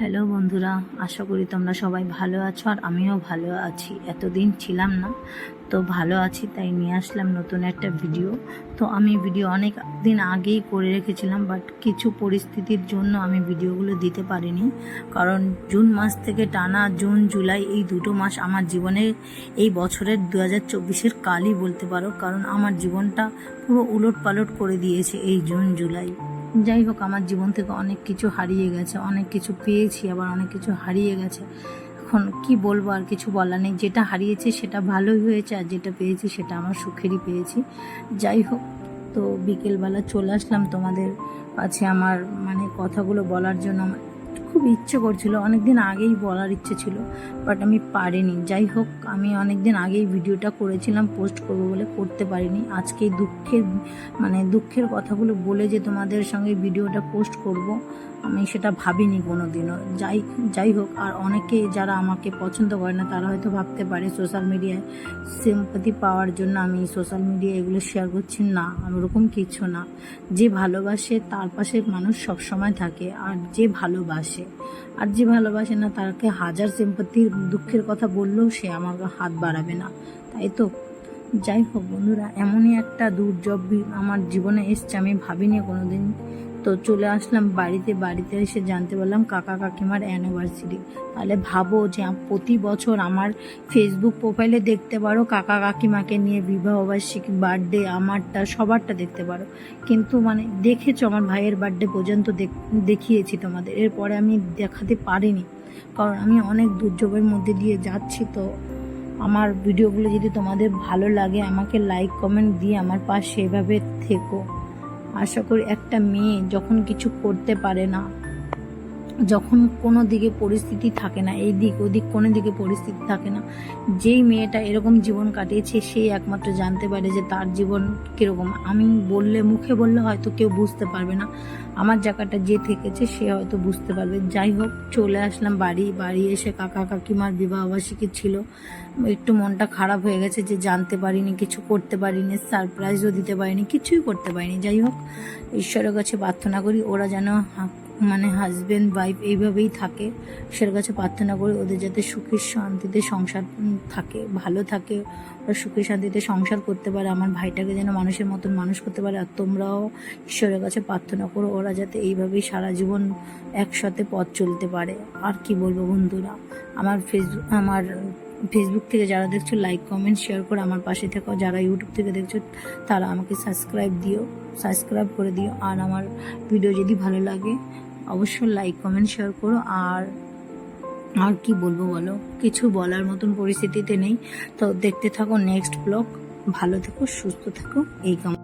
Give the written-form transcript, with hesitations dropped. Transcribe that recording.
Hello বন্ধুরা, আশা করি তোমরা সবাই ভালো আছো আর আমিও ভালো আছি। এতদিন ছিলাম না, তো ভালো আছি, তাই নিয়ে আসলাম নতুন একটা ভিডিও। তো আমি ভিডিও অনেক দিন আগেই করে রেখেছিলাম, বাট কিছু পরিস্থিতির জন্য আমি ভিডিওগুলো দিতে পারিনি। কারণ জুন মাস থেকে টানা জুন জুলাই এই দুটো মাস আমার জীবনে এই বছরের 2024-এর কালই বলতে পারো। কারণ আমার জীবনটা পুরো উলট পালট করে দিয়েছে এই জুন জুলাই। যাই হোক, আমার জীবন থেকে অনেক কিছু হারিয়ে গেছে, অনেক কিছু পেয়েছি, আবার অনেক কিছু হারিয়ে গেছে। এখন কি বলবো, আর কিছু বলার নেই। যেটা হারিয়েছি সেটা ভালোই হয়েছে, আর যেটা পেয়েছি সেটা আমার সুখেরই পেয়েছি। যাই হোক, তো বিকেলবেলা চলে আসলাম তোমাদের কাছে আমার কথাগুলো বলার জন্য। আমার খুব ইচ্ছে করছিল, অনেক দিন আগেই বলার ইচ্ছে ছিল, বাট আমি পারিনি। যাই হোক, আমি অনেক দিন আগেই ভিডিওটা করেছিলাম, পোস্ট করবো বলে করতে পারিনি। আজকে দুঃখের কথাগুলো বলে যে তোমাদের সঙ্গে ভিডিওটা পোস্ট করব, আমি সেটা ভাবিনি কোনো দিনও। যাই হোক, আর অনেকে যারা আমাকে পছন্দ করে না তারা হয়তো ভাবতে পারে সোশ্যাল মিডিয়ায় সিম্পাথি পাওয়ার জন্য আমি সোশ্যাল মিডিয়ায় এগুলো শেয়ার করছি। না, ওরকম কিছু না। যে ভালোবাসে তার পাশে মানুষ সবসময় থাকে, আর যে ভালোবাসে না তাকে হাজার সিম্পাথির দুঃখের কথা বললেও সে আমাকে হাত বাড়াবে না, তাই তো। যাই হোক বন্ধুরা, এমনই একটা দুর্যোগ আমার জীবনে এসছে, আমি ভাবিনি কোনোদিন। তো চলে আসলাম বাড়িতে এসে জানতে পারলাম কাকা কাকিমার অ্যানিভার্সারি। তাহলে ভাবো যে প্রতি বছর আমার ফেসবুক প্রোফাইলে দেখতে পারো কাকা কাকিমাকে নিয়ে বিবাহবার্ষিকী, বার্থডে, আমারটা সবারটা দেখতে পারো, কিন্তু দেখেছো আমার ভাইয়ের বার্থডে পর্যন্ত দেখিয়েছি তোমাদের, এরপরে আমি দেখাতে পারিনি। কারণ আমি অনেক দুর্যোগের মধ্যে দিয়ে যাচ্ছি। তো আমার ভিডিওগুলো যদি তোমাদের ভালো লাগে, আমাকে লাইক কমেন্ট দিয়ে আমার পাশে এভাবে থেকো। আশা করি একটা মেয়ে যখন কিছু করতে পারে না, যখন কোনো দিকে পরিস্থিতি থাকে না, এই দিক ওদিক কোনো দিকে পরিস্থিতি থাকে না, যেই মেয়েটা এরকম জীবন কাটিয়েছে সেই একমাত্র জানতে পারে যে তার জীবন কীরকম। আমি মুখে বললে হয়তো কেউ বুঝতে পারবে না, আমার জায়গাটা যে থেকেছে সে হয়তো বুঝতে পারবে। যাই হোক, চলে আসলাম বাড়ি এসে কাকা কাকিমার বিবাহবার্ষিকী ছিল। একটু মনটা খারাপ হয়ে গেছে যে জানতে পারিনি, কিছু করতে পারিনি, সারপ্রাইজও দিতে পারিনি, কিছুই করতে পারিনি। যাই হোক, ঈশ্বরের কাছে প্রার্থনা করি ওরা যেন হাজব্যান্ড ওয়াইফ এইভাবেই থাকে। ঈশ্বরের কাছে প্রার্থনা করি ওদের যাতে সুখে শান্তিতে সংসার থাকে, ভালো থাকে, ওরা সুখে শান্তিতে সংসার করতে পারে, আমার ভাইটাকে যেন মানুষের মতন মানুষ করতে পারে। আর তোমরাও ঈশ্বরের কাছে প্রার্থনা করো ওরা যাতে এইভাবেই সারা জীবন একসাথে পথ চলতে পারে। আর কি বলবো বন্ধুরা, আমার ফেসবুক থেকে যারা দেখছো লাইক কমেন্ট শেয়ার করে আমার পাশে থেকো। যারা ইউটিউব থেকে দেখছো তারা আমাকে সাবস্ক্রাইব করে দিও। আর আমার ভিডিও যদি ভালো লাগে অবশ্যই লাইক কমেন্ট শেয়ার করো। আর কি বলবো বলো, কিছু বলার মতন পরিস্থিতিতে নেই। তো দেখতে থাকো নেক্সট ব্লগ। ভালো থেকো, সুস্থ থেকো, এই কামনা।